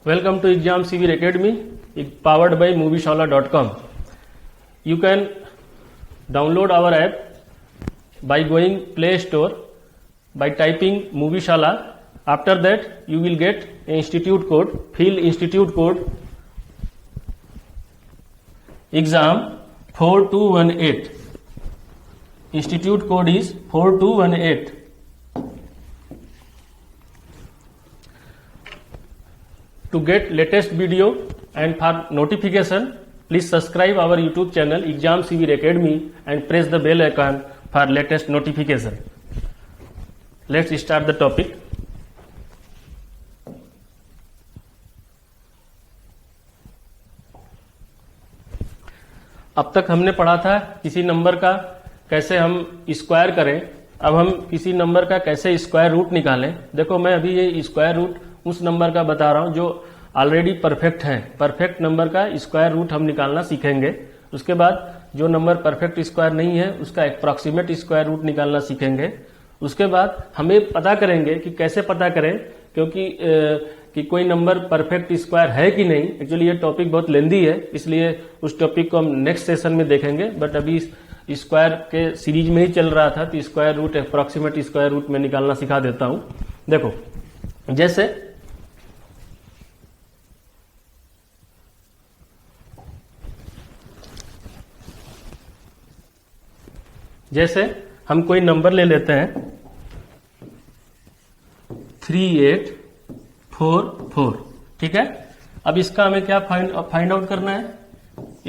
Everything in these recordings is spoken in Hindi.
Welcome to Exam Civil Academy, powered by movieshala.com. You can download our app by going Play Store, by typing Movieshala. After that, you will get an institute code. Fill institute code exam 4218. Institute code is 4218. To get latest video and for notification, please subscribe our YouTube channel Exam Civil Academy and press the bell icon for latest notification. Let's start the topic. अब तक हमने पढ़ा था किसी नंबर का कैसे हम स्क्वायर करें। अब हम किसी नंबर का कैसे स्क्वायर रूट निकालें। देखो मैं अभी ये स्क्वायर रूट उस नंबर का बता रहा हूं जो ऑलरेडी परफेक्ट है। परफेक्ट नंबर का स्क्वायर रूट हम निकालना सीखेंगे। उसके बाद जो नंबर परफेक्ट स्क्वायर नहीं है उसका अप्रॉक्सीमेट स्क्वायर रूट निकालना सीखेंगे। उसके बाद हमें पता करेंगे कि कैसे पता करें, क्योंकि कि कोई नंबर परफेक्ट स्क्वायर है कि नहीं। एक्चुअली ये टॉपिक बहुत लेंदी है, इसलिए उस टॉपिक को हम नेक्स्ट सेशन में देखेंगे। बट अभी स्क्वायर के सीरीज में ही चल रहा था तो square root approximate square root में निकालना सिखा देता हूं। देखो जैसे हम कोई नंबर ले लेते हैं 3844, ठीक है। अब इसका हमें क्या फाइंड आउट करना है,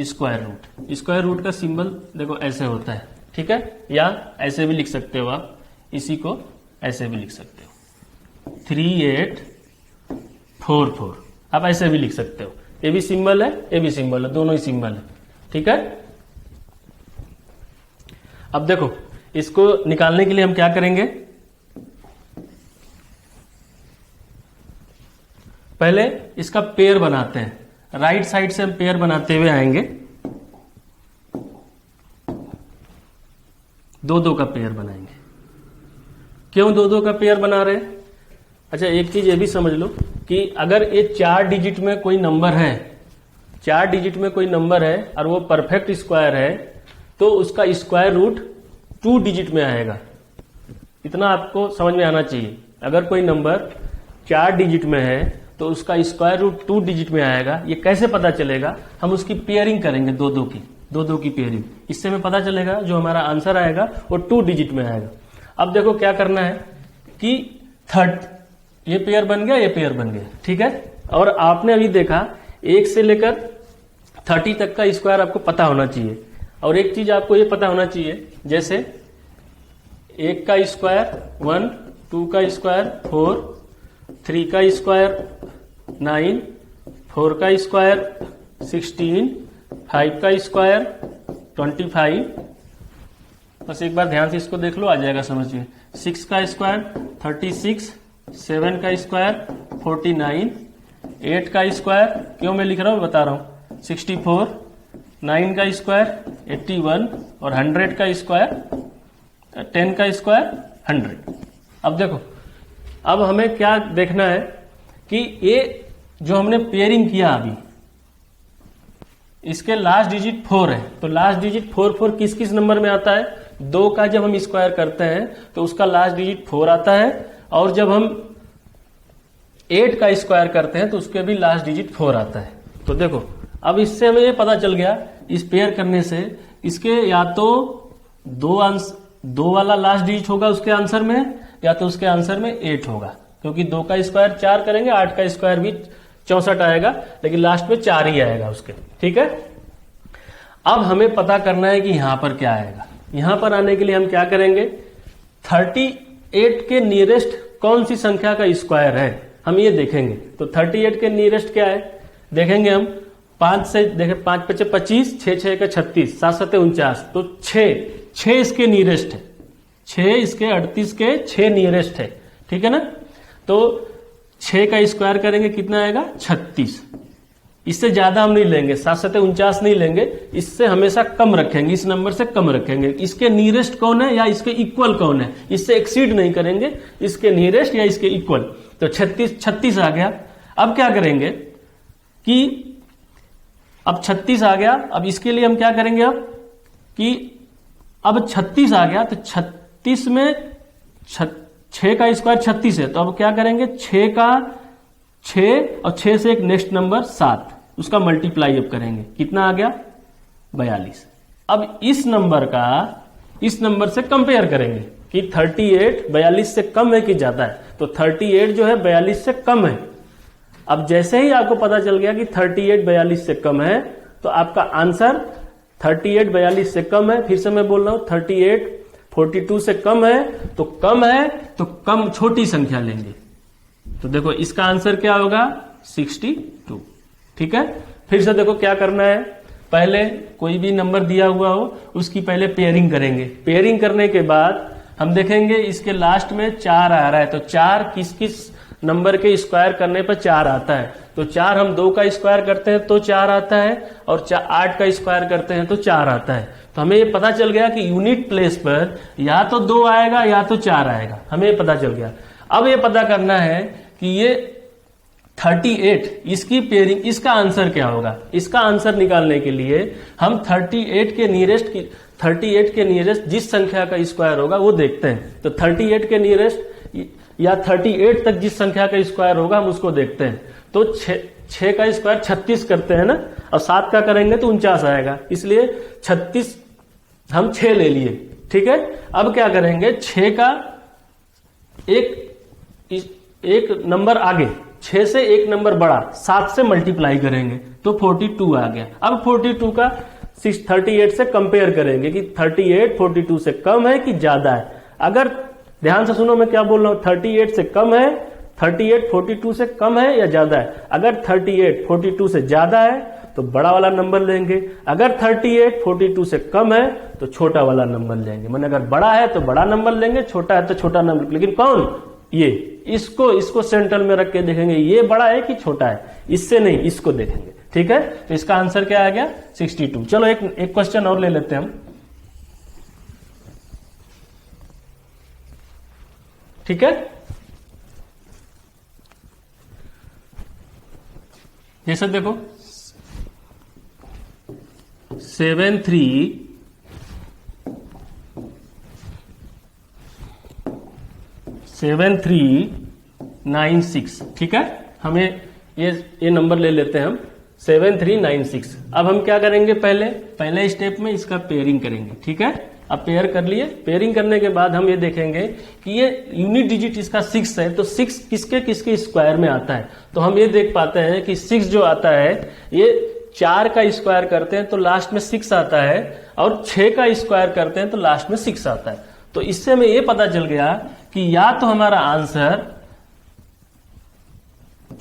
स्क्वायर रूट। स्क्वायर रूट का सिंबल देखो ऐसे होता है, ठीक है, या ऐसे भी लिख सकते हो आप, इसी को ऐसे भी लिख सकते हो 3844। आप ऐसे भी लिख सकते हो, ये भी सिंबल है, ये भी सिंबल है, दोनों ही सिंबल है, ठीक है। अब देखो इसको निकालने के लिए हम क्या करेंगे, पहले इसका पेयर बनाते हैं। राइट साइड से हम पेयर बनाते हुए आएंगे, दो का पेयर बनाएंगे। क्यों दो का पेयर बना रहे हैं? अच्छा एक चीज ये भी समझ लो कि अगर ये 4 डिजिट में कोई नंबर है, 4 डिजिट में कोई नंबर है और वो परफेक्ट स्क्वायर है तो उसका स्क्वायर रूट 2 डिजिट में आएगा। इतना आपको समझ में आना चाहिए। अगर कोई नंबर 4 डिजिट में है तो उसका स्क्वायर रूट 2 डिजिट में आएगा। ये कैसे पता चलेगा? हम उसकी पेयरिंग करेंगे, दो की पेयरिंग। इससे हमें पता चलेगा जो हमारा आंसर आएगा वो 2 डिजिट में आएगा। अब देखो क्या करना है कि ये पेयर बन गया, ये पेयर बन गया, ठीक है। और आपने अभी देखा 1 से लेकर 30 तक का स्क्वायर आपको पता होना चाहिए। और एक चीज आपको ये पता होना चाहिए, जैसे 1 का स्क्वायर 1, 2 का स्क्वायर 4, 3 का स्क्वायर 9, 4 का स्क्वायर 16, 5 का स्क्वायर 25। बस एक बार ध्यान से इसको देख लो, आ जाएगा समझ में। 6 का स्क्वायर 36, 7 का स्क्वायर 49, 8 का स्क्वायर क्यों मैं लिख रहा हूं बता रहा हूं 64, 9 का स्क्वायर 81 और 100 का स्क्वायर 10 का स्क्वायर 100। अब देखो अब हमें क्या देखना है कि ये जो हमने पेयरिंग किया अभी, इसके लास्ट डिजिट 4 है, तो लास्ट डिजिट 4 किस किस नंबर में आता है? 2 का जब हम स्क्वायर करते हैं तो उसका लास्ट डिजिट 4 आता है, और जब हम 8 का स्क्वायर करते हैं तो उसके भी लास्ट डिजिट 4 आता है। तो देखो अब इससे हमें ये पता चल गया, इस पेयर करने से इसके या तो 2 वाला लास्ट डिजिट होगा उसके आंसर में, या तो उसके आंसर में 8 होगा, क्योंकि 2 का स्क्वायर 4 करेंगे, 8 का स्क्वायर भी 64 आएगा, लेकिन लास्ट में 4 ही आएगा उसके, ठीक है। अब हमें पता करना है कि यहां पर क्या आएगा। यहां पर आने के लिए हम क्या करेंगे, 38 के नियरेस्ट कौन सी संख्या का स्क्वायर है हम ये देखेंगे। तो 38 के नियरेस्ट क्या है देखेंगे हम। 5 से देखें, 5 × 5 = 25, 6 × 6 = 36, 7 × 7 = 49, तो 6 इसके नियरेस्ट है, 6 इसके 38 के 6 नियरेस्ट है, ठीक है ना। तो 6 का स्क्वायर करेंगे कितना आएगा 36। इससे ज्यादा हम नहीं लेंगे, 7 × 7 = 49 नहीं लेंगे, इससे हमेशा कम रखेंगे, इस नंबर से कम रखेंगे। इसके नियरेस्ट कौन है या इसके इक्वल कौन है, इससे एक्सीड नहीं करेंगे, इसके नियरेस्ट या इसके इक्वल। तो 36 आ गया। अब क्या करेंगे, कि अब 36 आ गया। अब इसके लिए हम क्या करेंगे अब कि अब 36 आ गया तो 36 में 6 का स्क्वायर 36 है, तो अब क्या करेंगे 6 और 6 से एक नेक्स्ट नंबर 7, उसका मल्टीप्लाई अब करेंगे, कितना आ गया 42। अब इस नंबर से कंपेयर करेंगे कि 38 42 से कम है कि ज्यादा है, तो 38 जो है 42 से कम है। अब जैसे ही आपको पता चल गया कि 38 42 से कम है, तो आपका आंसर 38 42 से कम है, फिर से मैं बोल रहा हूं 38 42 से कम है तो कम छोटी संख्या लेंगे। तो देखो इसका आंसर क्या होगा 62। ठीक है, फिर से देखो क्या करना है, पहले कोई भी नंबर दिया हुआ हो उसकी पहले पेयरिंग करेंगे। पेयरिंग करने के बाद हम देखेंगे इसके लास्ट में 4 आ रहा है, तो 4 किस किस नंबर के स्क्वायर करने पर 4 आता है, तो 4 हम 2 का स्क्वायर करते हैं तो 4 आता है, और 8 का स्क्वायर करते हैं तो 4 आता है। तो हमें ये पता चल गया कि यूनिट प्लेस पर या तो 2 आएगा या तो 4 आएगा, हमें ये पता चल गया। अब ये पता करना है कि ये 38 इसकी पेयरिंग, इसका आंसर क्या होगा। इसका आंसर निकालने के लिए हम 38 के नियरेस्ट जिस संख्या का स्क्वायर होगा वो देखते हैं। तो 38 के नियरेस्ट या 38 तक जिस संख्या का स्क्वायर होगा हम उसको देखते हैं। तो 6 का स्क्वायर 36 करते हैं ना, और 7 का करेंगे तो 49 आएगा, इसलिए 36 हम 6 ले लिए। ठीक है, अब क्या करेंगे 6 का एक नंबर आगे, 6 से एक नंबर बड़ा 7 से मल्टीप्लाई करेंगे तो 42 आ गया। अब 42 का 38 से कंपेयर करेंगे कि 38 42 से कम है कि ज्यादा है। अगर ध्यान से सुनो मैं क्या बोल रहा हूं, 38 से कम है, 38 42 से कम है या ज्यादा है। अगर 38 42 से ज्यादा है तो बड़ा वाला नंबर लेंगे, अगर 38 42 से कम है तो छोटा वाला नंबर लेंगे। मैंने अगर बड़ा है तो बड़ा नंबर लेंगे, छोटा है तो छोटा नंबर। लेकिन कौन, ये इसको सेंटर में रख के देखेंगे ये बड़ा है कि छोटा है, इससे नहीं, इसको देखेंगे। ठीक है, तो इसका आंसर क्या आ गया 62। चलो एक क्वेश्चन और ले लेते हैं हम। ठीक है, जैसे देखो 7396। ठीक है, हमें ये नंबर ले लेते हैं हम 7396। अब हम क्या करेंगे, पहले स्टेप में इसका पेयरिंग करेंगे। ठीक है, अब पेयर कर लिए। पेयरिंग करने के बाद हम ये देखेंगे कि ये यूनिट डिजिट इसका 6 है, तो 6 किसके स्क्वायर में आता है। तो हम ये देख पाते हैं कि 6 जो आता है ये 4 का स्क्वायर करते हैं तो लास्ट में 6 आता है, और 6 का स्क्वायर करते हैं तो लास्ट में 6 आता है। तो इससे हमें ये पता चल गया कि या तो हमारा आंसर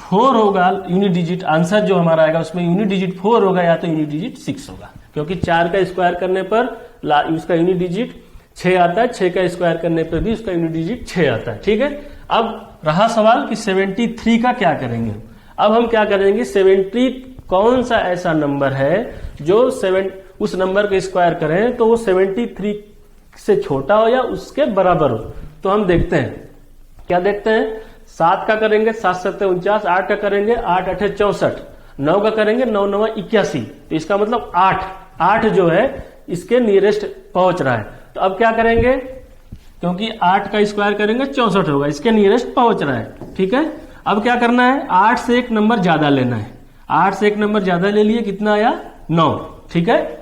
4 होगा, यूनिट डिजिट आंसर जो हमारा आएगा उसमें यूनिट डिजिट 4 होगा, या तो यूनिट डिजिट 6 होगा, क्योंकि 4 का स्क्वायर करने पर उसका यूनिट डिजिट 6 आता है, 6 का स्क्वायर करने पर भी उसका यूनिट डिजिट 6 आता है। ठीक है, अब रहा सवाल कि 73 का क्या करेंगे। अब हम क्या करेंगे, 73 कौन सा ऐसा नंबर है जो उस नंबर का स्क्वायर करें तो वो 73 से छोटा हो या उसके बराबर हो। तो हम देखते हैं, क्या देखते हैं, 7 का करेंगे 7 7 49, 8 का करेंगे 8 8 64, 9 का करेंगे 9 9 81। तो इसका मतलब 8 जो है इसके नियरेस्ट पहुंच रहा है। तो अब क्या करेंगे, क्योंकि 8 का स्क्वायर करेंगे 64 होगा, इसके नियरेस्ट पहुंच रहा है। ठीक है, अब क्या करना है, 8 से एक नंबर ज्यादा लेना है। 8 से एक नंबर ज्यादा ले लिए, कितना आया 9। ठीक है,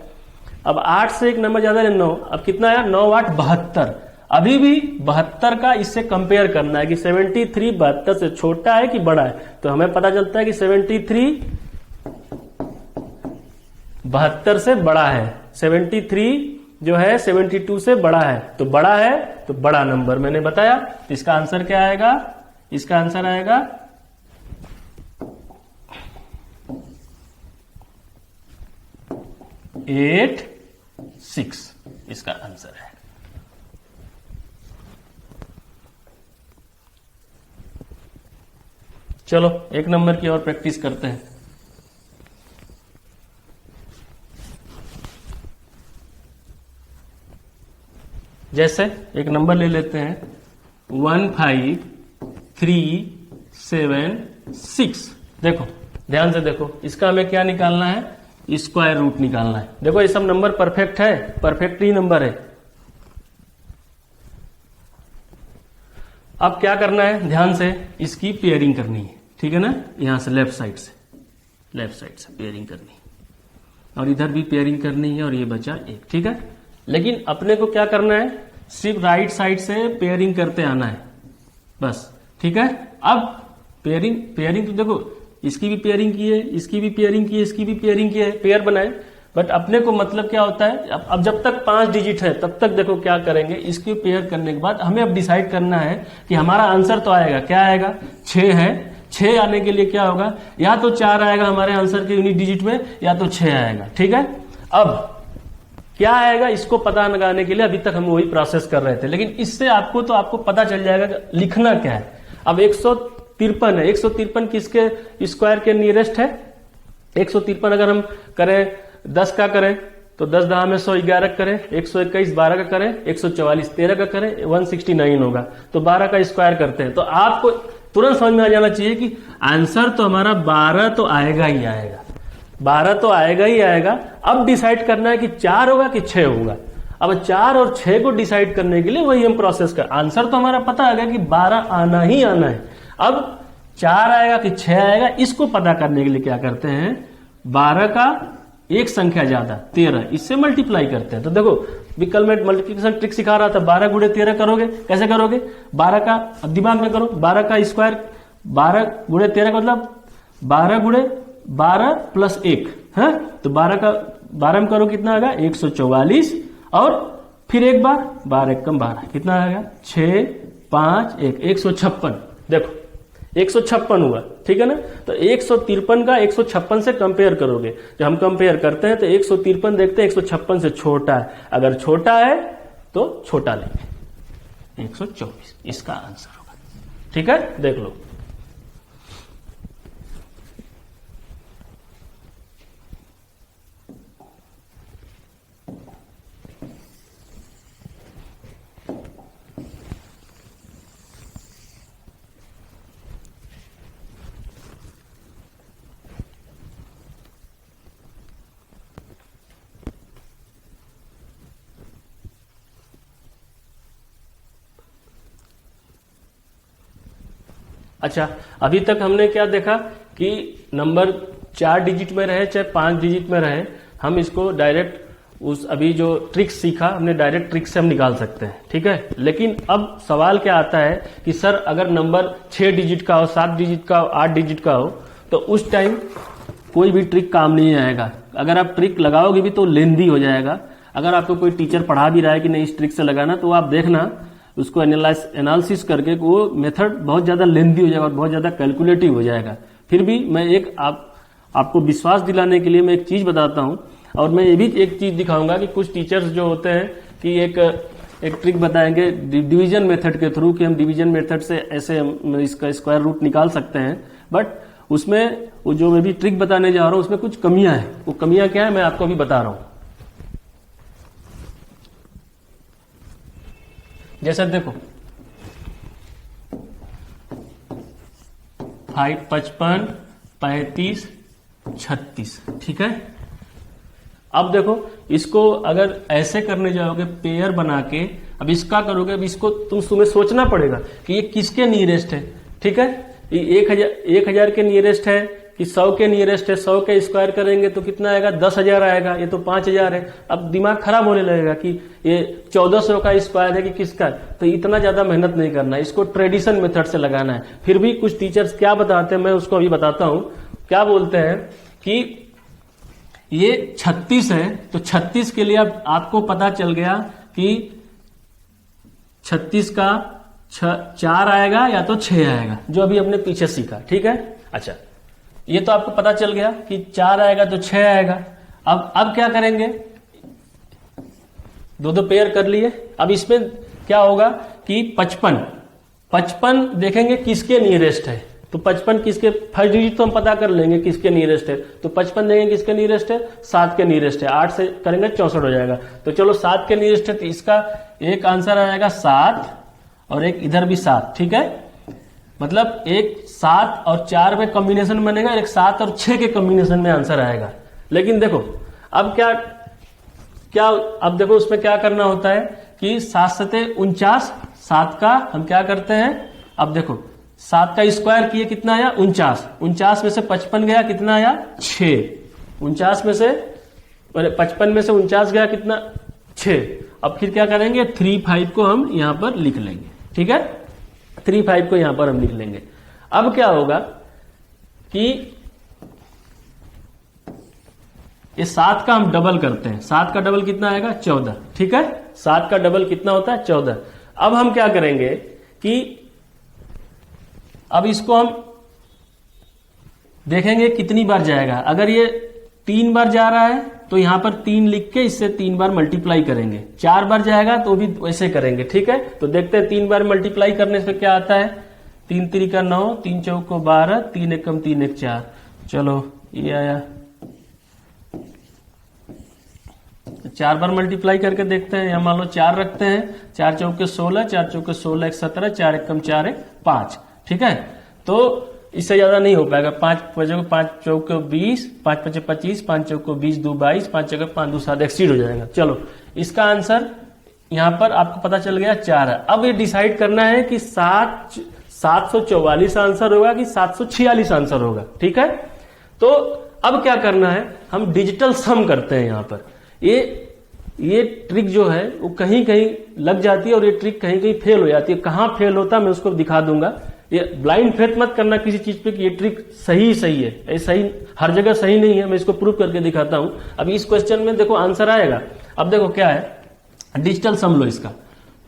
अब 8 से एक नंबर ज्यादा ले 9, अब कितना आया 9 8 72। अभी भी 72 का इससे कंपेयर करना है कि 73 72 से छोटा है कि बड़ा है। तो हमें पता चलता है कि 73 72 से बड़ा है, 73 जो है 72 से बड़ा है। तो बड़ा है तो बड़ा नंबर मैंने बताया। तो इसका आंसर क्या आएगा, इसका आंसर आएगा 86, इसका आंसर है। चलो एक नंबर की और प्रैक्टिस करते हैं। जैसे एक नंबर ले लेते हैं 15376। देखो ध्यान से देखो, इसका हमें क्या निकालना है, स्क्वायर रूट निकालना है। देखो ये सब नंबर परफेक्ट है, परफेक्टली नंबर है। अब क्या करना है, ध्यान से इसकी पेयरिंग करनी है, ठीक है ना, यहां से लेफ्ट साइड से पेयरिंग करनी है, और इधर भी पेयरिंग करनी है, और ये बचा 1, ठीक है। लेकिन अपने को क्या करना है, सिर्फ राइट साइड से पेयरिंग करते आना है बस, ठीक है। अब पेयरिंग तो देखो, इसकी भी पेयरिंग की है, इसकी भी पेयरिंग की है, इसकी भी पेयरिंग की है, पेयर बनाए। बट अपने को मतलब क्या होता है, अब जब तक 5 डिजिट है तब तक देखो क्या करेंगे, इसकी पेयर करने के बाद हमें अब डिसाइड करना है कि हमारा आंसर तो आएगा, क्या आएगा, 6 है। 6 आने के लिए क्या होगा, या तो 4 आएगा हमारे आंसर के यूनिट डिजिट में, या तो 6 आएगा, ठीक है। अब क्या आएगा, इसको पता लगाने के लिए अभी तक हम वही प्रोसेस कर रहे थे, लेकिन इससे आपको पता चल जाएगा कि लिखना क्या है। अब 153 है, 153 किसके स्क्वायर के नियरेस्ट है, 153 अगर हम करें 10 का करें तो 10 10 में 111 करें, 121 12 का करें, 144 13 का करें, 169 होगा, तो 12 का स्क्वायर करते हैं। तो आपको तुरंत समझ में आ जाना चाहिए कि आंसर तो हमारा 12 तो आएगा ही आएगा, 12 तो आएगा ही आएगा। अब डिसाइड करना है कि 4 होगा कि 6 होगा। अब 4 और 6 को डिसाइड करने के लिए वही हम प्रोसेस कर, आंसर तो हमारा पता आ गया कि 12 आना ही आना है। अब 4 आएगा कि 6 आएगा, इसको पता करने के लिए क्या करते हैं, 12 का एक संख्या ज्यादा 13, इससे मल्टीप्लाई करते हैं। तो देखो विकल्प में मल्टीप्लिकेशन ट्रिक सिखा रहा था, 12 गुणे 13 करोगे, कैसे करोगे, 12 का, अब दिमाग में करो, 12 का स्क्वायर, 12 गुणे 13 का मतलब 12 गुणे 12 प्लस 1 है, तो 12 में करो कितना आएगा, 144, और फिर एक बार 12 एकम 12 कितना आएगा, 6 5 1 156। देखो 156 हुआ, ठीक है ना। तो 153 का 156 से कंपेयर करोगे, जब हम कंपेयर करते हैं तो 153 देखते हैं 156 से छोटा है, अगर छोटा है तो छोटा लेंगे, 124 इसका आंसर होगा, ठीक है। देख लो, अच्छा अभी तक हमने क्या देखा कि नंबर 4 डिजिट में रहे चाहे 5 डिजिट में रहे, हम इसको डायरेक्ट उस अभी जो ट्रिक सीखा हमने डायरेक्ट ट्रिक से हम निकाल सकते हैं, ठीक है। लेकिन अब सवाल क्या आता है कि सर अगर नंबर 6 डिजिट का हो, 7 डिजिट का हो, 8 डिजिट का हो, तो उस टाइम कोई भी ट्रिक काम नहीं आएगा। अगर आप ट्रिक लगाओगे भी तो लेंदी हो जाएगा। अगर आपको कोई टीचर पढ़ा भी रहा है कि नहीं इस ट्रिक से लगाना, तो आप देखना उसको एनालिसिस करके वो मेथड बहुत ज्यादा लेंदी हो जाएगा और बहुत ज्यादा कैलकुलेटिव हो जाएगा। फिर भी मैं एक आपको विश्वास दिलाने के लिए मैं एक चीज बताता हूं, और मैं ये भी एक चीज दिखाऊंगा कि कुछ टीचर्स जो होते हैं कि एक ट्रिक बताएंगे डिवीजन मेथड के थ्रू, कि हम डिवीजन मेथड से ऐसे इसका स्क्वायर रूट निकाल सकते हैं। बट उसमें वो जो मैं भी ट्रिक बताने जा रहा हूं उसमें कुछ कमियां हैं। वो कमियां क्या है मैं आपको अभी बता रहा हूं। जैसे देखो 55 35 36, ठीक है। अब देखो इसको अगर ऐसे करने जाओगे पेयर बना के, अब इसका करोगे, अब इसको तुम्हें सोचना पड़ेगा कि ये किसके नियरेस्ट है, ठीक है। ये 1000 के नियरेस्ट है कि 100 के नियरेस्ट है। 100 के स्क्वायर करेंगे तो कितना आएगा, 10,000 आएगा, ये तो 5,000 है। अब दिमाग खराब होने लगेगा कि ये 1400 का स्क्वायर है कि किसका, तो इतना ज्यादा मेहनत नहीं करना है, इसको ट्रेडिशन मेथड से लगाना है। फिर भी कुछ टीचर्स क्या बताते हैं मैं उसको अभी बताता हूं। क्या बोलते हैं कि ये 36 है, तो 36 के लिए अब आपको पता चल गया कि 36 का 4 आएगा या तो 6 आएगा, जो अभी हमने पीछे सीखा, ठीक है। अच्छा ये तो आपको पता चल गया कि 4 आएगा तो 6 आएगा। अब क्या करेंगे, दो पेयर कर लिए। अब इसमें क्या होगा कि 55 देखेंगे किसके नियरेस्ट है, तो 55 किसके, फर्स्ट डिजिट तो हम पता कर लेंगे किसके नियरेस्ट है, तो 55 देखेंगे किसके नियरेस्ट है, 7 के नियरेस्ट है। 8 से करेंगे 64 हो जाएगा। तो चलो 7 के नियरेस्ट है, तो इसका एक आंसर आएगा 7 और एक इधर भी 7, ठीक है। मतलब एक 7 और 4 में कॉम्बिनेशन बनेगा, एक 7 और 6 के कॉम्बिनेशन में आंसर आएगा। लेकिन देखो अब क्या क्या अब देखो उसमें क्या करना होता है कि 7 सते 49, 7 का हम क्या करते हैं, अब देखो 7 का स्क्वायर किए कितना आया 49, 49 में से 55 गया कितना आया 6, 49 में से 55 में से 49 गया कितना 6। अब फिर क्या करेंगे 35 को हम यहां पर लिख लेंगे, ठीक है, 35 को यहां पर हम लिख लेंगे। अब क्या होगा कि ये 7 का हम डबल करते हैं, 7 का डबल कितना आएगा 14, ठीक है, 7 का डबल कितना होता है 14। अब हम क्या करेंगे कि अब इसको हम देखेंगे कितनी बार जाएगा। अगर ये 3 बार जा रहा है तो यहां पर 3 लिख के इससे 3 बार मल्टीप्लाई करेंगे, 4 बार जाएगा तो भी वैसे करेंगे, ठीक है। तो देखते हैं 3 बार मल्टीप्लाई करने से क्या आता है, 3 3 9, 3 4 12, 3 1 3 1 4, चलो ये आया। 4 बार मल्टीप्लाई करके देखते हैं, या मान लो 4 रखते हैं, 4 चौके 16, 4 चौके 16 1 17, 4 1 4 1 5, ठीक है। तो इससे ज्यादा नहीं हो पाएगा, 5 बजे को 5 चौके 20, 5 5 25, 5 चौके 20 2 22, 5 जगह 5 2 7 एक्सीड हो जाएगा। चलो इसका आंसर यहां पर आपको पता चल गया 4 है। अब ये डिसाइड करना है कि 744 आंसर होगा कि 746 आंसर होगा, ठीक है। तो अब क्या करना है, हम डिजिटल सम करते हैं। यहां पर ये ट्रिक जो है वो कहीं कहीं लग जाती है और ये ट्रिक कहीं कहीं फेल हो जाती है। कहां फेल होता है मैं उसको दिखा दूंगा। ये ब्लाइंड फेथ मत करना किसी चीज पे कि ये ट्रिक सही है, ये सही हर जगह सही नहीं है, मैं इसको प्रूव करके दिखाता हूं। अभी इस क्वेश्चन में देखो आंसर आएगा। अब देखो क्या है, डिजिटल सम लो इसका,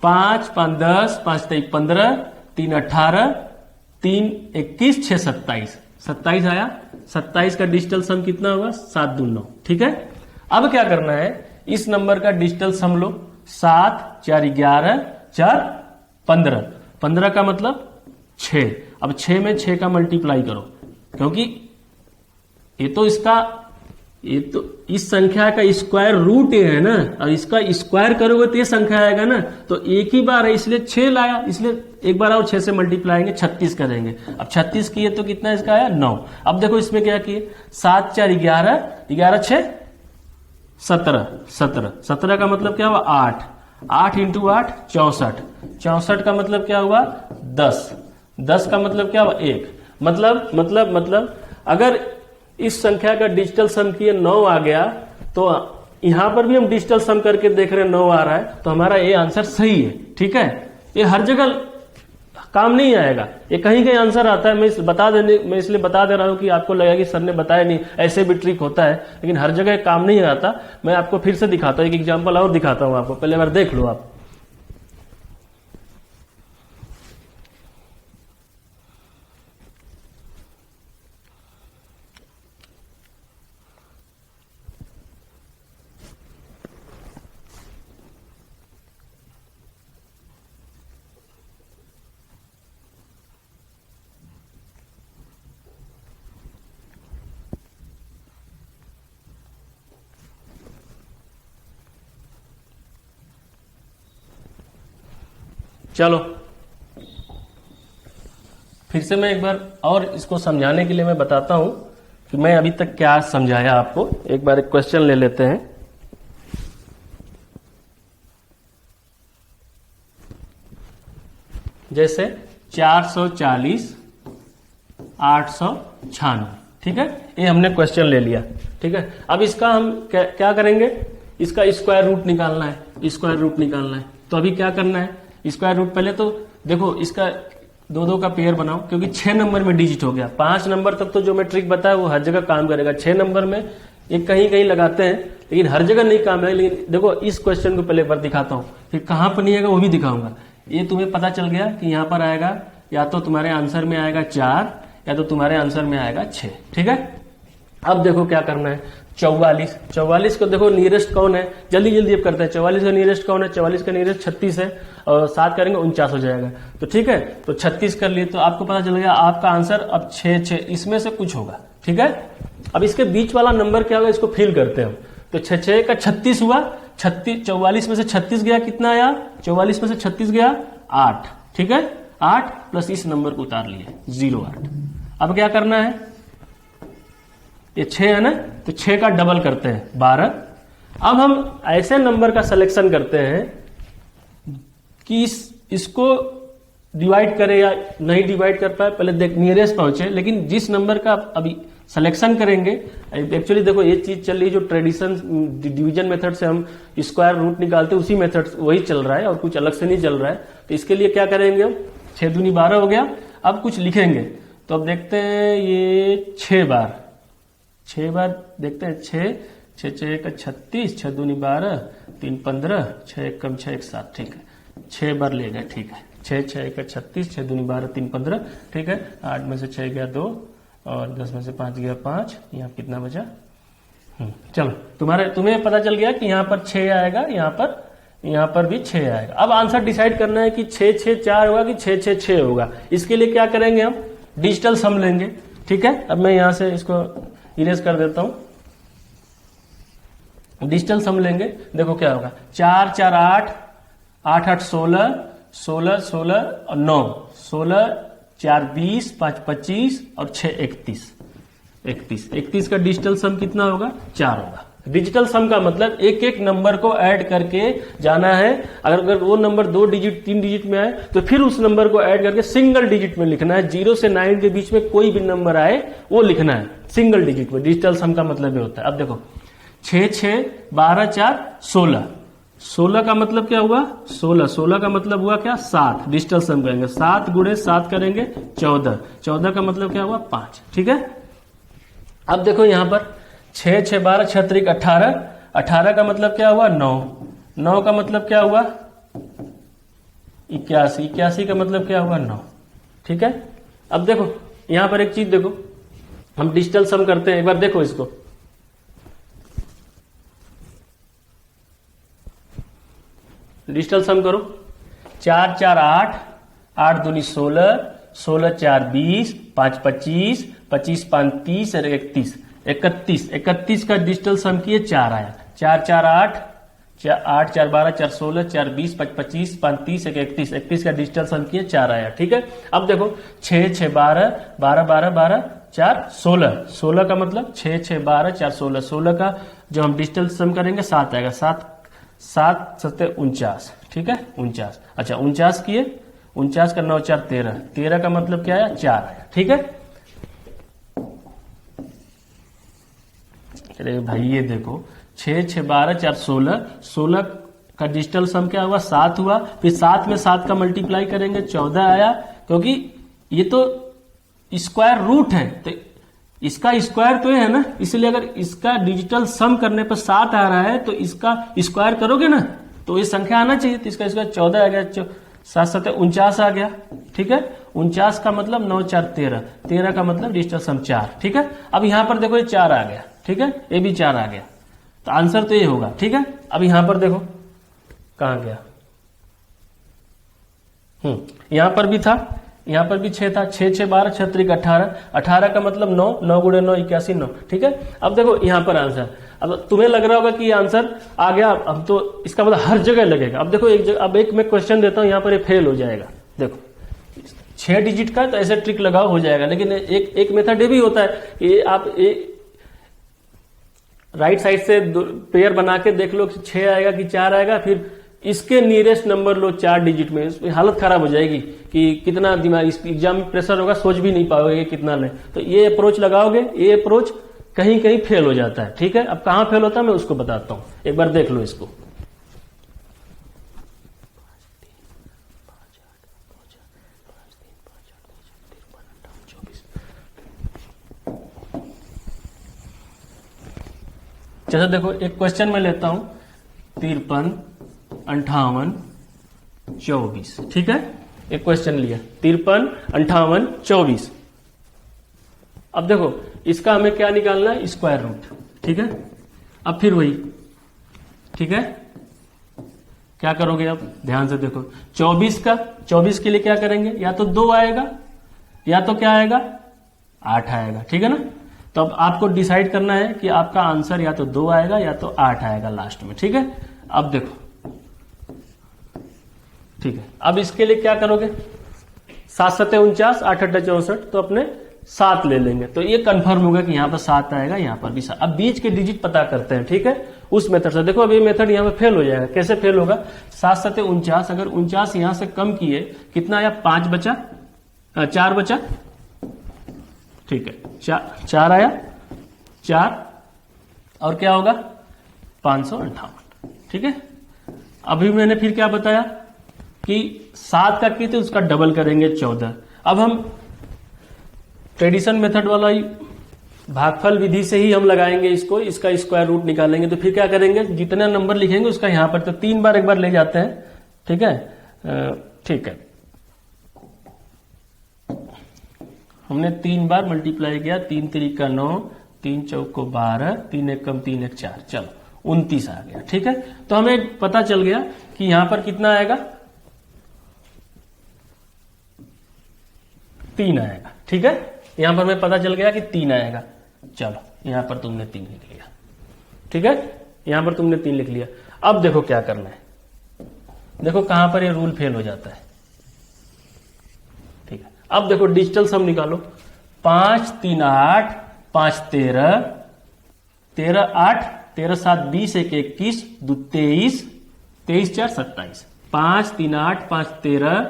5 5 10, 5 3 15, 3 18, 3 21, 6 27, 27 आया। 27 का डिजिटल सम कितना होगा 7 2 9, ठीक है। अब क्या करना है, इस नंबर का डिजिटल सम लो, 7 4 11, 4 15, 15 का मतलब 6। अब 6 में 6 का मल्टीप्लाई करो, क्योंकि ये तो इस संख्या का स्क्वायर रूट है ना, और इसका स्क्वायर करोगे तो ये संख्या आएगा ना। तो एक ही बार है इसलिए 6 लाया, इसलिए एक बार और 6 से मल्टीप्लाई करेंगे, 36 करेंगे। अब 36 किए तो कितना इसका आया 9। अब देखो इसमें क्या किए, 7 4 11, 11 6 17, 17, 17 का मतलब क्या हुआ 8, 8 इंटू 8 64, 64 का मतलब क्या हुआ 10, 10 का मतलब क्या हुआ 1। मतलब अगर इस संख्या का डिजिटल सम किए 9 आ गया, तो यहां पर भी हम डिजिटल सम करके देख रहे हैं 9 आ रहा है, तो हमारा ये आंसर सही है, ठीक है। ये हर जगह काम नहीं आएगा, ये कहीं कहीं आंसर आता है। मैं इसलिए बता दे रहा हूं कि आपको लगेगा कि सर ने बताया नहीं, ऐसे भी ट्रिक होता है, लेकिन हर जगह काम नहीं आता। मैं आपको फिर से दिखाता हूं, एक एग्जांपल और दिखाता हूं आपको, पहले बार देख लो आप। चलो फिर से मैं एक बार और इसको समझाने के लिए मैं बताता हूं कि मैं अभी तक क्या समझाया आपको। एक बार एक क्वेश्चन ले लेते हैं। जैसे 440 896, ठीक है, ये हमने क्वेश्चन ले लिया, ठीक है। अब इसका हम क्या करेंगे, इसका स्क्वायर रूट निकालना है, स्क्वायर रूट निकालना है। तो अभी क्या करना है, स्क्वायर रूट पहले तो देखो इसका 2 का पेयर बनाओ, क्योंकि 6 नंबर में डिजिट हो गया। 5 नंबर तक तो जो मैं ट्रिक बताया वो हर जगह काम करेगा। 6 नंबर में ये कहीं कहीं लगाते हैं, लेकिन हर जगह नहीं काम है। लेकिन देखो इस क्वेश्चन को पहले एक बार दिखाता हूं, फिर कहां पर नहीं आएगा वो भी दिखाऊंगा। ये तुम्हें पता चल गया कि यहां पर आएगा, या तो तुम्हारे आंसर में आएगा 4, या तो तुम्हारे आंसर में आएगा 6, ठीक है। अब देखो क्या करना है, 44 को देखो नियरेस्ट कौन है, जल्दी जल्दी अब करते हैं। 44 का नियरेस्ट कौन है, 44 का नियरेस्ट 36 है, और 7 करेंगे 49 हो जाएगा। तो ठीक है, तो 36 कर लिए, तो आपको पता चल गया आपका आंसर अब 6 इसमें से कुछ होगा, ठीक है। अब इसके बीच वाला नंबर क्या होगा, इसको फिल करते हैं हम। तो 6 का 36 हुआ, 44 में से 36 गया, कितना आया, 44 में से 36 गया 8, ठीक है। 8 प्लस इस नंबर को उतार लिए 08। अब क्या करना है, ये 6 है ना, तो 6 का डबल करते हैं 12। अब हम ऐसे नंबर का सिलेक्शन करते हैं कि इसको डिवाइड करे या नहीं डिवाइड कर पाए, पहले देख नियरेस्ट पहुंचे, लेकिन जिस नंबर का अभी सिलेक्शन करेंगे, एक्चुअली देखो ये चीज चल रही जो ट्रेडिशन डिवीजन मेथड से हम स्क्वायर रूट निकालते हैं, उसी मेथड वही चल रहा है और कुछ अलग से नहीं चल रहा है। तो इसके लिए क्या करेंगे हम, 6 दूनी 12 हो गया। अब कुछ लिखेंगे, तो अब देखते हैं ये 6 बार देखते हैं, 6 6 6 1 36, 6 दूनी 12, 3 15, 6 1 कम 6 1 7, ठीक है, 6 बार ले गए, ठीक है, 6 6 1 36, 6 दूनी 12, 3 15, ठीक है, 8 में से 6 गया 2 और 10 में से 5 गया 5, यहाँ कितना बचा, चलो तुम्हें पता चल गया कि यहाँ पर 6 आएगा, यहाँ पर भी 6 आएगा। अब आंसर डिसाइड करना है कि 6 6 4 होगा कि 6 6 6 होगा। इसके लिए क्या करेंगे, हम डिजिटल सम लेंगे, ठीक है। अब मैं यहां से इसको इरेज कर देता हूं, डिजिटल सम लेंगे, देखो क्या होगा, 4 4 8, 8 8 16, 16 16 और 9, 16 4 20, 5 25 और 6 31 का डिजिटल सम कितना होगा, 4 होगा। डिजिटल सम का मतलब एक एक नंबर को ऐड करके जाना है। अगर वो नंबर 2 डिजिट 3 डिजिट में आए तो फिर उस नंबर को ऐड करके सिंगल डिजिट में लिखना है। 0 से 9 के बीच में कोई भी नंबर आए वो लिखना है सिंगल डिजिट में। डिजिटल सम का मतलब ये होता है। अब देखो 6 6 12 4 16, 16 का मतलब क्या हुआ, 16 का मतलब हुआ क्या, 7। डिजिटल सम करेंगे, 7 गुणे 7 करेंगे 14, 14 का मतलब क्या हुआ, 5। ठीक है। अब देखो यहां पर 6 6 12 6 3 18, 18 का मतलब क्या हुआ, 9, 9 का मतलब क्या हुआ, 81, 81 का मतलब क्या हुआ, 9। ठीक है। अब देखो यहां पर एक चीज देखो, हम डिजिटल सम करते हैं, एक बार देखो इसको, डिजिटल सम करो, 4 4 8, 8 दूनी 16, 16 4 20, 5 25, 25 5 30 और 31, 31 का डिजिटल सम किए 4 आया, 4 4 8, 8 4 12 4 16, 4 20, 5 25, 5 30 31, 31 का डिजिटल सम किए 4 आया। ठीक है। अब देखो 6 6 12, 12 12 12 4 16, 16 का मतलब 6 6 12 4 16, 16 का जो हम डिजिटल सम करेंगे 7 आएगा, 7 7 7 49। ठीक है, 49। अच्छा 49 किए, 49 का 9 4 13, 13 का मतलब क्या आया, 4 आया। ठीक है। अरे भाई ये देखो 6 6 12 4 16, 16 का डिजिटल सम क्या हुआ, 7 हुआ, फिर 7 में 7 का मल्टीप्लाई करेंगे 14 आया, क्योंकि ये तो स्क्वायर रूट है तो इसका स्क्वायर तो है ना, इसलिए अगर इसका डिजिटल सम करने पर 7 आ रहा है तो इसका स्क्वायर करोगे ना तो ये संख्या आना चाहिए, तो इसका स्क्वायर 14 आ गया, 7 7 49 आ गया। ठीक है। 49 का मतलब 9 4 13, 13 का मतलब डिजिटल सम 4। ठीक है। अब यहां पर देखो ये 4 आ गया। ठीक है, ये भी 4 आ गया, तो आंसर तो ये होगा। ठीक है। अब यहां पर देखो कहां गया, यहां पर भी था, यहां पर भी 6 था, 6 6 12 6 3 18, 18 का मतलब 9, 9 गुणे 9 81, 9। ठीक है। अब देखो यहां पर आंसर, अब तुम्हें लग रहा होगा कि ये आंसर आ गया, अब तो इसका मतलब हर जगह लगेगा। अब देखो एक जगह, अब एक मैं क्वेश्चन देता हूं, यहां पर ये फेल हो जाएगा। देखो 6 डिजिट का तो ऐसे ट्रिक लगाओ हो जाएगा, लेकिन एक मेथड ये भी होता है कि आप राइट साइड से पेयर बना के देख लो कि 6 आएगा कि 4 आएगा, फिर इसके नियरेस्ट नंबर लो 4 डिजिट में, इसमें हालत खराब हो जाएगी कि कितना दिमाग, इस एग्जाम में प्रेशर होगा, सोच भी नहीं पाओगे कितना ले। तो ये अप्रोच लगाओगे, ये अप्रोच कहीं कहीं फेल हो जाता है। ठीक है। अब कहां फेल होता है मैं उसको बताता हूं, एक बार देख लो इसको। चलो देखो एक क्वेश्चन मैं लेता हूं, 53 58 24। ठीक है। एक क्वेश्चन लिया 53 58 24। अब देखो इसका हमें क्या निकालना है, स्क्वायर रूट। ठीक है। अब फिर वही, ठीक है, क्या करोगे अब ध्यान से देखो, 24 के लिए क्या करेंगे, या तो 2 आएगा या तो क्या आएगा, 8 आएगा। ठीक है ना। तो अब आपको डिसाइड करना है कि आपका आंसर या तो 2 आएगा या तो 8 आएगा लास्ट में। ठीक है। अब देखो, ठीक है, अब इसके लिए क्या करोगे, 7 7 49, 8 8 64, तो अपने 7 ले लेंगे, तो ये कंफर्म होगा कि यहाँ पर 7 आएगा, यहाँ पर भी 7। अब बीच के डिजिट पता करते हैं, ठीक है, उस मेथड से। देखो अब ये मेथड यहाँ पे फेल हो जाएगा। कैसे फेल होगा? 7 7 49, अगर 49 यहां से कम किए, कितना आया? 5 बचा, 4 बचा, ठीक है, 4 आया, 4 और क्या होगा? 558, ठीक है। अभी मैंने फिर क्या बताया कि 7 का किए थे उसका डबल करेंगे 14। अब हम ट्रेडिशन मेथड वाला ही भागफल विधि से ही हम लगाएंगे इसको, इसका स्क्वायर रूट निकालेंगे। तो फिर क्या करेंगे? जितना नंबर लिखेंगे उसका यहां पर तो 3 बार एक बार ले जाते हैं, ठीक है, ठीक है। हमने 3 बार मल्टीप्लाई किया, 3 3 का 9, 3 चौक को 12, 3 1 कम 3 1 4, चलो 29 आ गया, ठीक है। तो हमें पता चल गया कि यहां पर कितना आएगा? 3 आएगा, ठीक है। यहां पर हमें पता चल गया कि 3 आएगा। चलो यहां पर तुमने 3 लिख लिया, ठीक है, यहां पर तुमने 3 लिख लिया। अब देखो क्या करना है, देखो कहां पर ये रूल फेल हो जाता है, ठीक है। अब देखो डिजिटल सम निकालो। 5 3 8, 5 13, 13 8, 13 7 20, 1 21, 2 23, 23 4 27, 5 3 8, 5 13,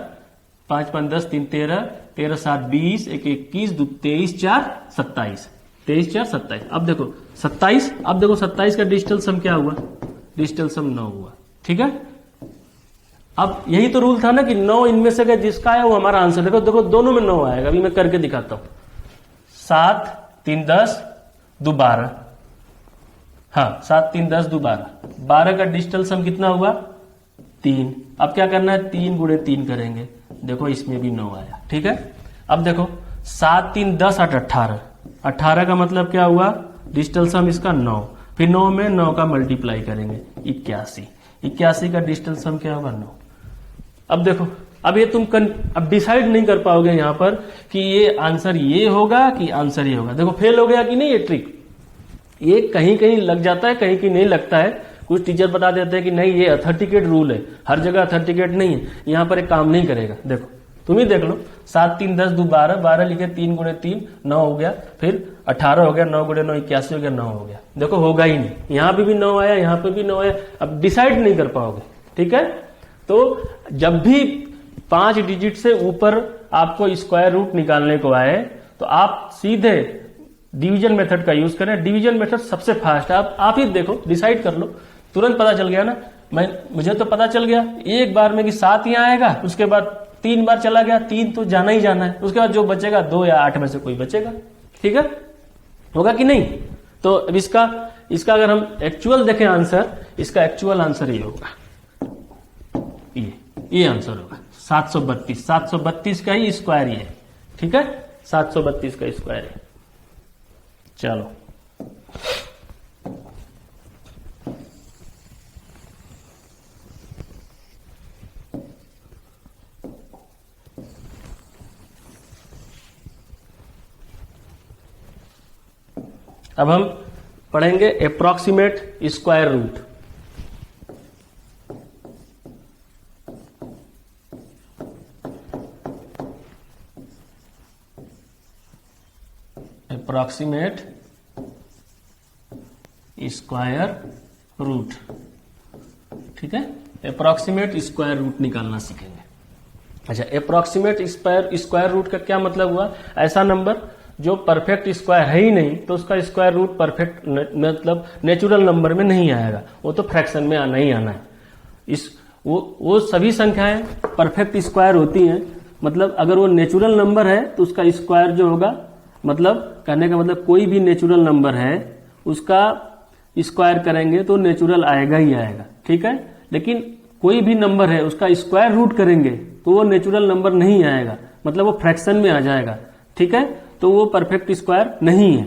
5 5 10, 3 13, 13 7 20, 1 21, 2 23 4 27, 23 4 27। अब देखो 27, अब देखो 27 का डिजिटल सम क्या हुआ? डिजिटल सम 9 हुआ, ठीक है। अब यही तो रूल था ना कि 9 इनमें से जिसका आया वो हमारा आंसर। देखो देखो दोनों में 9 आएगा। अभी मैं करके दिखाता हूं। 7 3 10 2 12, हाँ 7 3 10 2 12, 12 का डिजिटल सम कितना हुआ? 3। अब क्या करना है? 3 गुणे 3 करेंगे। देखो इसमें भी 9 आया, ठीक है। अब देखो 7 3 10 8 18, 18 का मतलब क्या हुआ? डिजिटल सम इसका 9, फिर 9 में 9 का मल्टीप्लाई करेंगे 81, 81 का डिजिटल सम क्या होगा? 9। अब देखो, अब ये तुम अब डिसाइड नहीं कर पाओगे यहां पर कि ये आंसर ये होगा कि आंसर ये होगा। देखो फेल हो गया कि नहीं ये ट्रिक? ये कहीं कहीं लग जाता है, कहीं कहीं नहीं लगता है। कुछ टीचर बता देते हैं कि नहीं ये अथेंटिकेट रूल है, हर जगह अथेंटिकेट नहीं है, यहां पर एक काम नहीं करेगा। देखो तुम ही देख लो, 7 3 10 2 12, 12 लिखे 3 गुणे 3 9 हो गया, फिर 18 हो गया, 9 गुणे 9 81 हो गया, 9 हो गया। देखो होगा ही नहीं, यहां पे भी 9 आया, यहां पे भी 9 आया। अब डिसाइड नहीं कर पाओगे, ठीक है। तो जब भी 5 डिजिट से ऊपर आपको स्क्वायर रूट निकालने को आए तो आप सीधे डिवीजन मेथड का यूज करें। डिवीजन मेथड सबसे फास्ट है। आप ही देखो, डिसाइड कर लो, तुरंत पता चल गया ना। मुझे तो पता चल गया एक बार में कि 7 यहां आएगा, उसके बाद 3 बार चला गया, 3 तो जाना ही जाना है, उसके बाद जो बचेगा 2 या 8 में से कोई बचेगा, ठीक है। होगा कि नहीं? तो अब इसका अगर हम एक्चुअल देखें आंसर, इसका एक्चुअल आंसर ये होगा, ये आंसर होगा 732। 732 का ही स्क्वायर ये है, ठीक है, 732 का स्क्वायर है। चलो अब हम पढ़ेंगे approximate square root. Approximate square root, ठीक है। अप्रॉक्सीमेट स्क्वायर रूट निकालना सीखेंगे। अच्छा, अप्रॉक्सीमेट स्क्वायर रूट का क्या मतलब हुआ? ऐसा नंबर जो परफेक्ट स्क्वायर है ही नहीं, तो उसका स्क्वायर रूट परफेक्ट मतलब नेचुरल नंबर में नहीं आएगा, वो तो फ्रैक्शन में आना ही आना है। वो सभी संख्याएं परफेक्ट स्क्वायर होती हैं, मतलब अगर वो नेचुरल नंबर है तो उसका स्क्वायर जो होगा, मतलब कहने का मतलब कोई भी नेचुरल नंबर है उसका स्क्वायर करेंगे तो नेचुरल आएगा ही आएगा, ठीक है। लेकिन कोई भी नंबर है उसका स्क्वायर रूट करेंगे तो वो नेचुरल नंबर नहीं आएगा, मतलब वो फ्रैक्शन में आ जाएगा, ठीक है। तो वो परफेक्ट स्क्वायर नहीं है।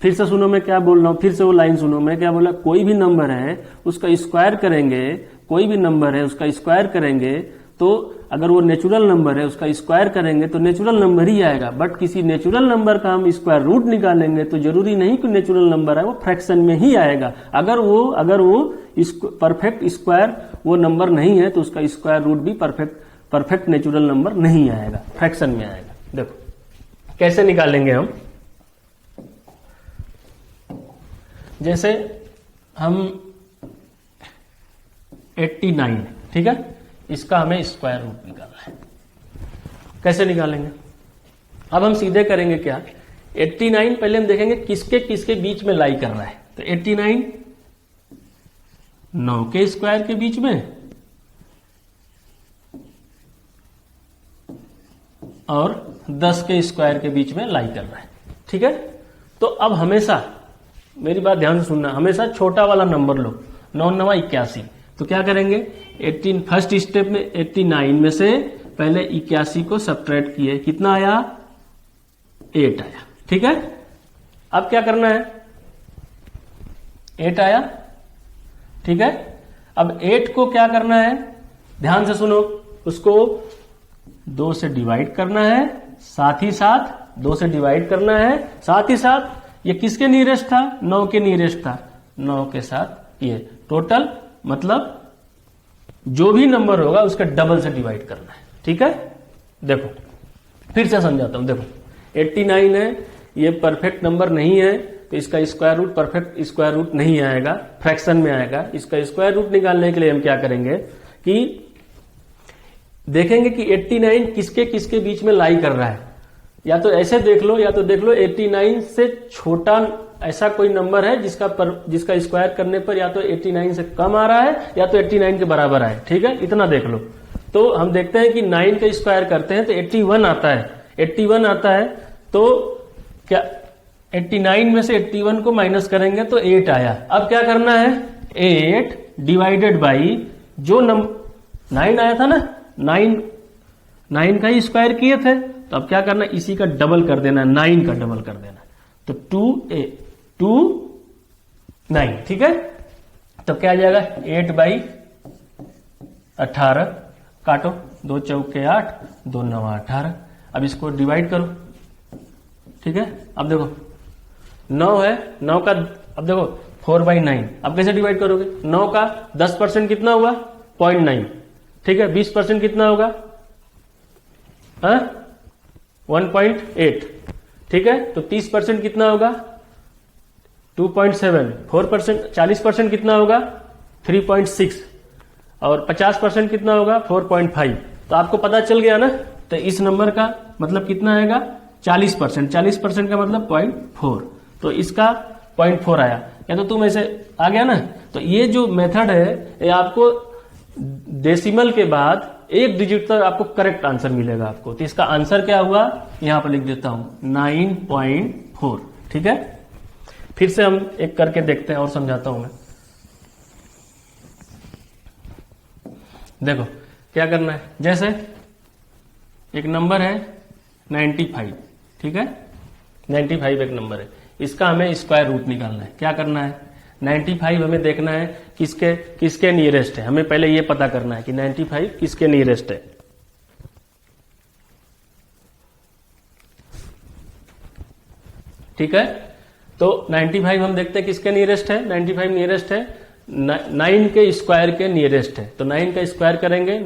फिर से सुनो मैं क्या बोल रहा हूं, फिर से वो लाइन सुनो मैं क्या बोला। कोई भी नंबर है उसका स्क्वायर करेंगे, कोई भी नंबर है उसका स्क्वायर करेंगे तो अगर वो नेचुरल नंबर है उसका स्क्वायर करेंगे तो नेचुरल नंबर ही आएगा। बट किसी नेचुरल नंबर का हम स्क्वायर रूट निकालेंगे तो जरूरी नहीं कि नेचुरल नंबर है, वो फ्रैक्शन में ही आएगा। अगर वो परफेक्ट स्क्वायर वो नंबर नहीं है तो उसका स्क्वायर रूट भी परफेक्ट परफेक्ट नेचुरल नंबर नहीं आएगा, फ्रैक्शन में आएगा। देखो कैसे निकालेंगे हम, जैसे हम 89, ठीक है, इसका हमें स्क्वायर रूट निकालना है। कैसे निकालेंगे? अब हम सीधे करेंगे क्या, 89 पहले हम देखेंगे किसके किसके बीच में लाई कर रहा है। तो 89 9 के स्क्वायर के बीच में और 10 के स्क्वायर के बीच में लाई कर रहा है, ठीक है। तो अब हमेशा मेरी बात ध्यान से सुनना, हमेशा छोटा वाला नंबर लो, 9 9 81। तो क्या करेंगे, 18 फर्स्ट स्टेप में 89 में से पहले 81 को सब्ट्रैक्ट किए, कितना आया, 8 आया, ठीक है। अब क्या करना है, 8 आया, ठीक है। अब 8 को क्या करना है, ध्यान से सुनो, उसको 2 से डिवाइड करना है, साथ ही साथ 2 से डिवाइड करना है, साथ ही साथ ये किसके नियरेस्ट था, 9 के नियरेस्ट था, 9 के साथ ये टोटल, मतलब जो भी नंबर होगा उसका डबल से डिवाइड करना है, ठीक है। देखो फिर से समझाता हूं, देखो 89 है, ये परफेक्ट नंबर नहीं है, तो इसका square root perfect square root नहीं आएगा, फ्रैक्शन में आएगा। इसका स्क्वायर रूट निकालने के लिए हम क्या करेंगे कि देखेंगे कि 89 किसके किसके बीच में लाई कर रहा है। या तो ऐसे देख लो, या तो देख लो 89 से छोटा ऐसा कोई नंबर है जिसका स्क्वायर करने पर या तो 89 से कम आ रहा है या तो 89 के बराबर आए, ठीक है, इतना देख लो। तो हम देखते हैं कि 9 का स्क्वायर करते हैं तो 81 आता है, 81 आता है, तो क्या 89 में से 81 को माइनस करेंगे तो 8 आया। अब क्या करना है, 8 डिवाइडेड बाई जो 9 आया था ना, 9 का ही स्क्वायर किए थे, तो अब क्या करना है, इसी का डबल कर देना, 9 का डबल कर देना, तो 2 9, ठीक है। तो क्या आ जाएगा, 8/18, काटो, 2 चौके 8, 2 9 18। अब इसको डिवाइड करो, ठीक है। अब देखो 9 है, 9 का, अब देखो 4/9, अब कैसे डिवाइड करोगे, 9 का 10% कितना हुआ, 0.9, ठीक है। 20% कितना होगा, 1.8, ठीक है। तो 30% कितना होगा, 2.7, 4%, 40% कितना होगा, 3.6, और 50% कितना होगा, 4.5। तो आपको पता चल गया ना। तो इस नंबर का मतलब कितना आएगा, 40%, 40% का मतलब 0.4, तो इसका 0.4 आया। या तो तुम ऐसे आ गया ना। तो ये जो मेथड है ये आपको डेसिमल के बाद एक डिजिट तक आपको करेक्ट आंसर मिलेगा आपको। तो इसका आंसर क्या हुआ, यहां पर लिख देता हूं 9.4, ठीक है। फिर से हम एक करके देखते हैं और समझाता हूं मैं। देखो क्या करना है, जैसे एक नंबर है 95, ठीक है, 95 एक नंबर है, इसका हमें स्क्वायर रूट निकालना है। क्या करना है, 95 हमें देखना है किसके किसके नियरेस्ट है, हमें पहले ये पता करना है कि 95 किसके नियरेस्ट है। ठीक है, तो 95 हम देखते हैं किसके नियरेस्ट है, 95 नियरेस्ट है 9 के स्क्वायर के नियरेस्ट है, तो 9 का स्क्वायर करेंगे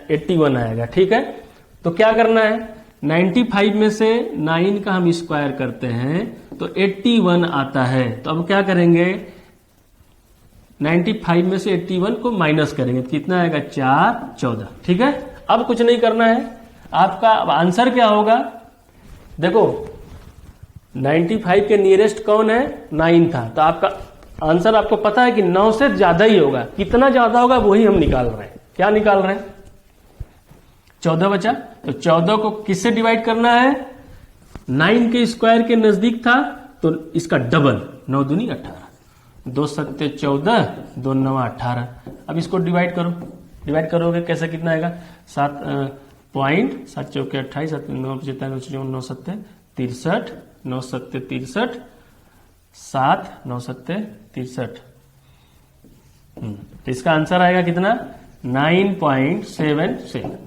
81 आएगा। ठीक है, तो क्या करना है, 95 में से 9 का हम स्क्वायर करते हैं तो 81 आता है। तो अब क्या करेंगे, 95 में से 81 को माइनस करेंगे तो कितना आएगा, 4 14। ठीक है, अब कुछ नहीं करना है, आपका अब आंसर क्या होगा, देखो 95 के नियरेस्ट कौन है, 9 था, तो आपका आंसर आपको पता है कि 9 से ज्यादा ही होगा। कितना ज्यादा होगा वही हम निकाल रहे हैं। क्या निकाल रहे हैं, 14 बचा, तो 14 को किससे डिवाइड करना है, 9 के स्क्वायर के नजदीक था तो इसका डबल, 9 दूनी 18, 2 सत्ते 14, 2 9 18। अब इसको डिवाइड करो, डिवाइड करोगे कैसे, कितना आएगा, 7 चौके 28, 7 9 9 सत्ते 63, 9 सत्ते 63, 7 9 सत्ते 63। तो इसका आंसर आएगा कितना, 9.77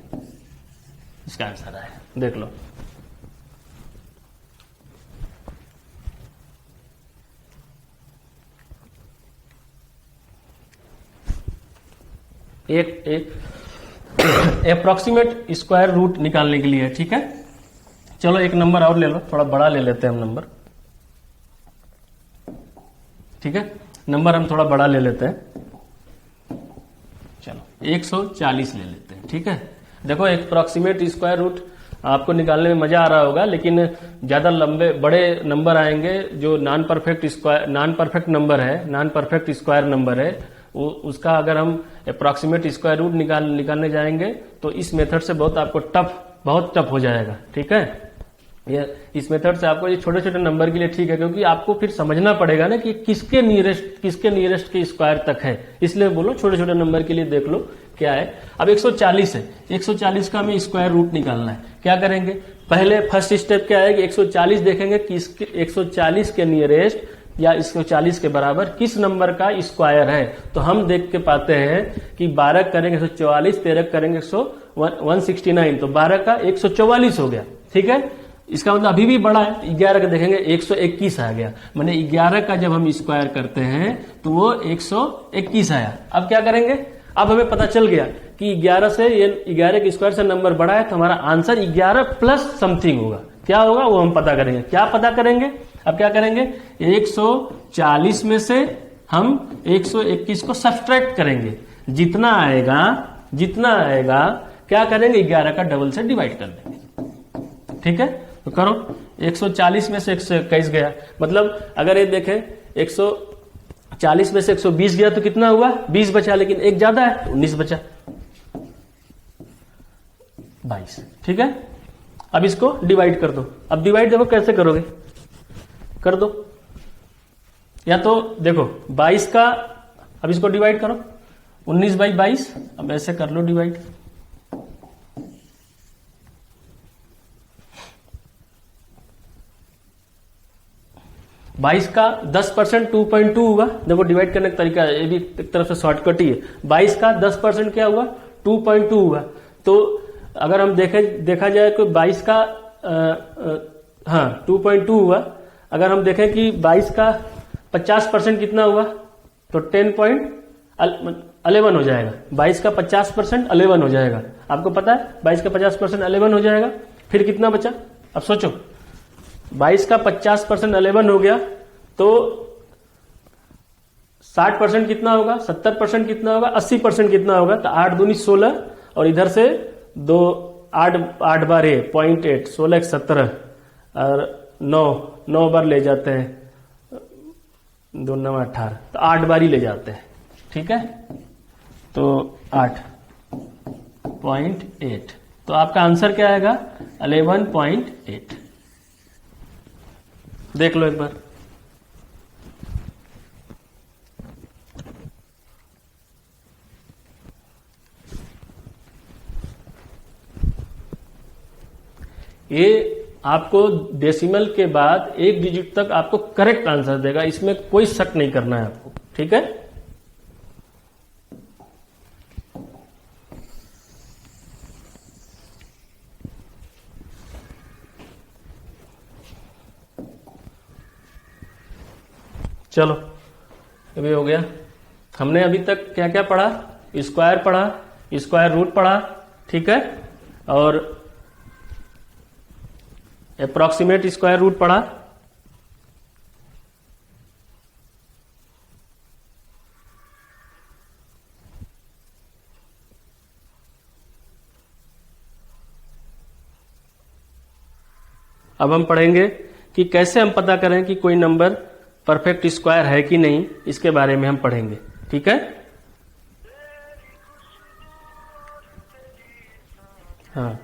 इसका आंसर आएगा, देख लो। एक अप्रोक्सीमेट स्क्वायर रूट निकालने के लिए, ठीक है। चलो एक नंबर और ले लो, थोड़ा बड़ा ले लेते हैं हम नंबर, ठीक है। नंबर हम थोड़ा बड़ा ले लेते हैं, चलो 140 ले लेते हैं, ठीक है। देखो अप्रोक्सीमेट स्क्वायर रूट आपको निकालने में मजा आ रहा होगा, लेकिन ज्यादा लंबे बड़े नंबर आएंगे जो नॉन परफेक्ट नंबर है, नॉन परफेक्ट स्क्वायर नंबर है, उसका अगर हम अप्रोक्सीमेट स्क्वायर रूट निकालने जाएंगे तो इस मेथड से बहुत टफ हो जाएगा, ठीक है। ये इस मेथड से आपको ये छोटे छोटे नंबर के लिए ठीक है, क्योंकि आपको फिर समझना पड़ेगा ना कि किसके नियरेस्ट के स्क्वायर तक है, इसलिए बोलो छोटे छोटे नंबर के लिए देख लो क्या है। अब 140 है, 140 का हमें स्क्वायर रूट निकालना है। क्या करेंगे, पहले फर्स्ट स्टेप क्या है कि 140 देखेंगे कि 140 के नियरेस्ट या 140 के बराबर किस नंबर का स्क्वायर है। तो हम देख के पाते हैं कि 12 करेंगे 144, 13 करेंगे 169, तो 12 का 144 हो गया, ठीक है। इसका मतलब अभी भी बड़ा है, 11 का देखेंगे 121 आ गया, माने 11 का जब हम स्क्वायर करते हैं तो वो 121 आया। अब क्या करेंगे, अब हमें पता चल गया कि 11 से ये 11 के स्क्वायर से नंबर बड़ा है, तो हमारा आंसर 11 प्लस समथिंग होगा। क्या होगा वो हम पता करेंगे। क्या पता करेंगे, अब क्या करेंगे, 140 में से हम 121 को सब्ट्रैक्ट करेंगे, जितना आएगा क्या करेंगे, 11 का डबल से डिवाइड कर देंगे, ठीक है। तो करो, 140 में से 121 गया, मतलब अगर ये देखें 140 में से 120 गया तो कितना हुआ, 20 बचा, लेकिन एक ज्यादा है तो 19 बचा, 22, ठीक है। अब इसको डिवाइड कर दो। अब डिवाइड देखो कैसे करोगे, कर दो, या तो देखो 22 का, अब इसको डिवाइड करो, 19/22, अब ऐसे कर लो डिवाइड। बाईस का 10% 2.2 हुआ, देखो डिवाइड करने का तरीका है, ये भी एक तरफ से शॉर्टकट ही है। 22 का 10% क्या हुआ, 2.2 हुआ। तो अगर हम देखा जाए तो 22 का 2.2 हुआ। अगर हम देखें कि 22 का 50% कितना हुआ, तो 10.11 हो जाएगा। 22 का 50% 11 हो जाएगा। आपको पता है 22 का 50% 11 हो जाएगा। फिर कितना बचा, अब सोचो, 22 का 50% 11 हो गया तो 60% कितना होगा, 70% कितना होगा, 80% कितना होगा, तो 8 दूनी 16, और इधर से 8 बार 0.8, 16 17, और 9 बार ले जाते हैं, 2 9 18, तो 8 बार ही ले जाते हैं, ठीक है। तो 8.8, तो आपका आंसर क्या आएगा, 11.8। देख लो एक बार, ये आपको डेसिमल के बाद एक डिजिट तक आपको करेक्ट आंसर देगा, इसमें कोई शक नहीं करना है आपको, ठीक है। चलो अभी हो गया। हमने अभी तक क्या क्या पढ़ा, स्क्वायर पढ़ा, स्क्वायर रूट पढ़ा, ठीक है, और अप्रोक्सीमेट स्क्वायर रूट पढ़ा, अब हम पढ़ेंगे कि कैसे हम पता करें कि कोई नंबर परफेक्ट स्क्वायर है कि नहीं, इसके बारे में हम पढ़ेंगे, ठीक है। हाँ